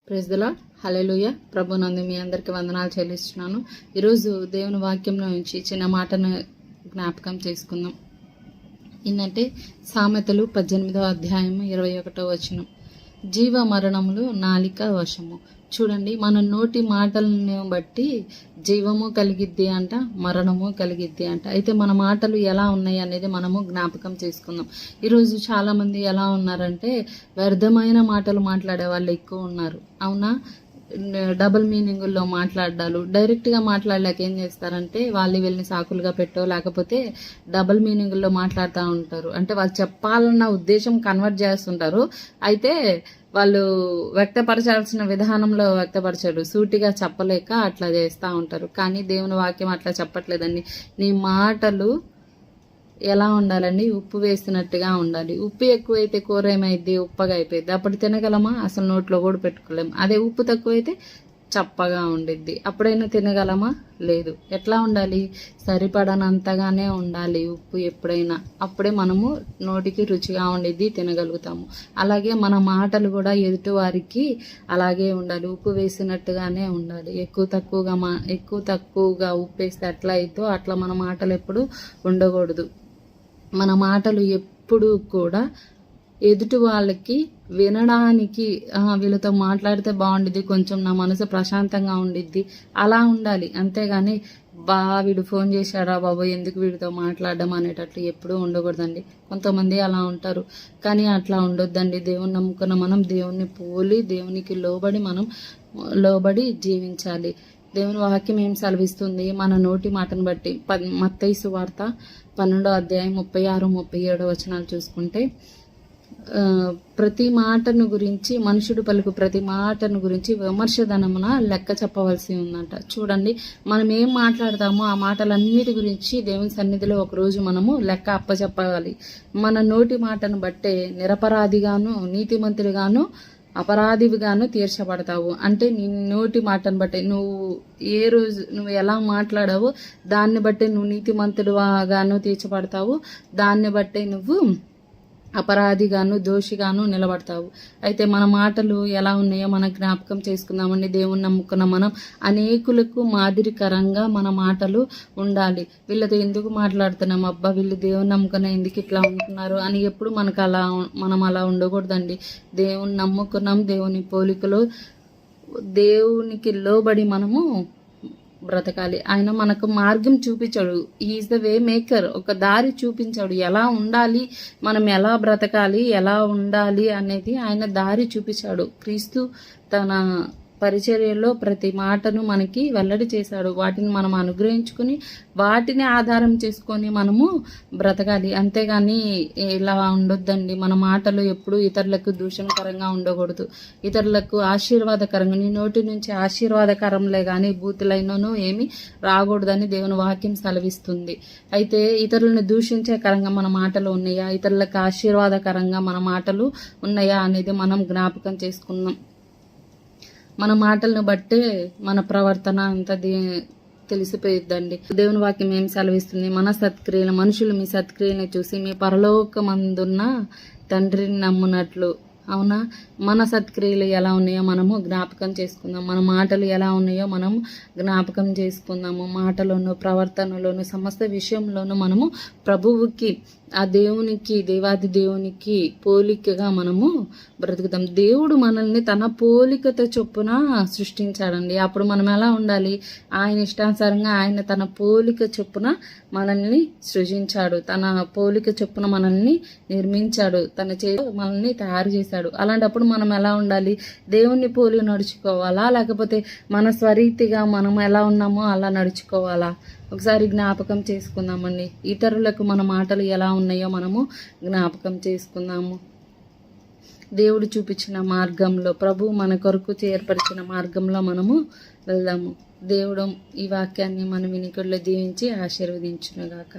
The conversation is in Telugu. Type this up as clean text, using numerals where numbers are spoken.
Praise the lord. హల్లెలూయా. ప్రభునందు మీ అందరికీ వందనాలు చెల్లిస్తున్నాను. ఈరోజు దేవుని వాక్యంలో నుంచి చిన్న మాటను జ్ఞాపకం చేసుకుందాం. ఏంటంటే సామెతలు 18వ అధ్యాయం 21వ వచనం. జీవ మరణములు నాలిక వశము. చూడండి, మన నోటి మాటలను బట్టి జీవము కలిగిద్ది అంట, మరణము కలిగిద్ది అంట. అయితే మన మాటలు ఎలా ఉన్నాయి అనేది మనము జ్ఞాపకం చేసుకుందాం. ఈరోజు చాలా మంది ఎలా ఉన్నారంటే వ్యర్థమైన మాటలు మాట్లాడే వాళ్ళు ఎక్కువ ఉన్నారు. అవునా? డబుల్ మీనింగుల్లో మాట్లాడాలు, డైరెక్ట్గా మాట్లాడలేక ఏం చేస్తారంటే వాళ్ళు వీళ్ళని సాకులుగా పెట్టో లేకపోతే డబుల్ మీనింగుల్లో మాట్లాడుతూ ఉంటారు. అంటే వాళ్ళు చెప్పాలన్న ఉద్దేశం కన్వర్ట్ చేస్తుంటారు. అయితే వాళ్ళు వ్యక్తపరచాల్సిన విధానంలో వ్యక్తపరచరు, సూటిగా చెప్పలేక అట్లా చేస్తూ ఉంటారు. కానీ దేవుని వాక్యం అట్లా చెప్పట్లేదండి. నీ మాటలు ఎలా ఉండాలండి? ఉప్పు వేసినట్టుగా ఉండాలి. ఉప్పు ఎక్కువైతే కూర ఏమైద్ది? ఉప్పగా అయిపోయింది. అప్పుడు తినగలమా? అసలు నోట్లో కూడా పెట్టుకోలేము. అదే ఉప్పు తక్కువైతే చప్పగా ఉండిద్ది. అప్పుడైనా తినగలమా? లేదు. ఎట్లా ఉండాలి? సరిపడనంతగానే ఉండాలి ఉప్పు ఎప్పుడైనా. అప్పుడే మనము నోటికి రుచిగా ఉండిద్ది, తినగలుగుతాము. అలాగే మన మాటలు కూడా ఎదుటి వారికి అలాగే ఉండాలి, ఉప్పు వేసినట్టుగానే ఉండాలి. ఎక్కువ తక్కువగా ఉప్పు వేస్తే ఎట్లా అయిద్దో అట్లా మన మాటలు ఎప్పుడు ఉండకూడదు. మన మాటలు ఎప్పుడు కూడా ఎదుటి వాళ్ళకి వినడానికి వీళ్ళతో మాట్లాడితే బాగుండిద్ది, కొంచెం నా మనసు ప్రశాంతంగా ఉండిద్ది, అలా ఉండాలి. అంతేగాని వీడు ఫోన్ చేశాడా బాబు, ఎందుకు వీడితో మాట్లాడడం అనేటట్లు ఎప్పుడూ ఉండకూడదండి. కొంతమంది అలా ఉంటారు, కానీ అట్లా ఉండొద్దండి. దేవుని నమ్ముకున్న మనం దేవుణ్ణి పోలి దేవునికి లోబడి జీవించాలి. దేవుని వాక్యం ఏం సెలవిస్తుంది? మన నోటి మాటను బట్టి మత్తయి సువార్త 12వ అధ్యాయం 36, 37 వచనాలు చూసుకుంటే, ప్రతి మాటను గురించి, మనుషుడు పలుకు ప్రతి మాటను గురించి విమర్శధనమున లెక్క చెప్పవలసి ఉందంట. చూడండి, మనం ఏం మాట్లాడతామో ఆ మాటలన్నిటి గురించి దేవుని సన్నిధిలో ఒకరోజు మనము లెక్క అప్పచెప్పాలి. మన నోటి మాటను బట్టే నిరపరాధిగాను, నీతిమంతుడిగాను, అపరాధివిగాను తీర్చబడతావు. అంటే నీ నోటి మాటను బట్టి నువ్వు ఎలా మాట్లాడావో దాన్ని బట్టే నువ్వు నీతిమంతుడిగాను తీర్చబడతావు. దాన్ని బట్టే నువ్వు అపరాధిగాను, దోషిగాను నిలబడతావు. అయితే మన మాటలు ఎలా ఉన్నాయో మనం జ్ఞాపకం చేసుకుందామండి. దేవుని నమ్ముకున్న మనం అనేకులకు మాదిరికరంగా మన మాటలు ఉండాలి. వీళ్ళతో ఎందుకు మాట్లాడుతున్నాం, అబ్బా వీళ్ళు దేవుని నమ్ముకున్న ఎందుకు ఇట్లా ఉంటున్నారు అని ఎప్పుడు మనం అలా ఉండకూడదండి. దేవుని నమ్ముకున్నాం, దేవుని పోలికలో దేవునికి లోబడి మనము బ్రతకాలి. ఆయన మనకు మార్గం చూపించాడు. Is the way maker. ఒక దారి చూపించాడు, ఎలా ఉండాలి, మనం ఎలా బ్రతకాలి, ఎలా ఉండాలి అనేది ఆయన దారి చూపించాడు. క్రీస్తు తన పరిచర్యలో ప్రతి మాటను మనకి వెల్లడి చేశాడు. వాటిని మనం అనుగ్రహించుకుని వాటిని ఆధారం చేసుకొని మనము బ్రతకాలి. అంతేగాని ఇలా ఉండొద్దండి. మన మాటలు ఎప్పుడు ఇతరులకు దూషణకరంగా ఉండకూడదు, ఇతరులకు ఆశీర్వాదకరంగా. నీ నోటి నుంచి ఆశీర్వాదకరంలే కానీ బూతులైనను ఏమి రాకూడదని దేవుని వాక్యం సెలవిస్తుంది. అయితే ఇతరులను దూషించేకరంగా మన మాటలు ఉన్నాయా, ఇతరులకు ఆశీర్వాదకరంగా మన మాటలు ఉన్నాయా అనేది మనం జ్ఞాపకం చేసుకున్నాం. మన మాటలను బట్టే మన ప్రవర్తన అంతా తెలిసిపోయిద్దండి. దేవుని వాక్యం ఏం సెలవిస్తుంది? మనుషులు మీ సత్క్రియలను చూసి మీ పరలోకమందున్న తండ్రిని నమ్మునట్లు. అవునా? మన సత్క్రియలు ఎలా ఉన్నాయో మనము జ్ఞాపకం చేసుకుందాం. మన మాటలు ఎలా ఉన్నాయో మనం జ్ఞాపకం చేసుకుందాము. మాటలోను, ప్రవర్తనలోను, సమస్త విషయంలోనూ మనము ప్రభువుకి, ఆ దేవునికి, దేవాది దేవునికి పోలికగా మనము బ్రతుకుతాం. దేవుడు మనల్ని తన పోలికతో చొప్పున సృష్టించాడండి. అప్పుడు మనం ఎలా ఉండాలి? ఆయన ఇష్టానుసారంగా ఆయన తన పోలిక చొప్పున మనల్ని సృజించాడు, తన పోలిక చొప్పున మనల్ని నిర్మించాడు, తన మనల్ని తయారు చేశాడు. అలాంటప్పుడు మనం ఎలా ఉండాలి? దేవుణ్ణి పోలి నడుచుకోవాలా, లేకపోతే మన స్వరీతిగా మనం ఎలా ఉన్నామో అలా నడుచుకోవాలా? ఒకసారి జ్ఞాపకం చేసుకుందామండి. ఇతరులకు మన మాటలు ఎలా ఉన్నాయో మనము జ్ఞాపకం చేసుకుందాము. దేవుడు చూపించిన మార్గంలో, ప్రభు మన కొరకు ఏర్పరిచిన మార్గంలో మనము వెళ్దాము. దేవుడు ఈ వాక్యాన్ని మన వినికిడిలో దీవించి ఆశీర్వదించునుగాక.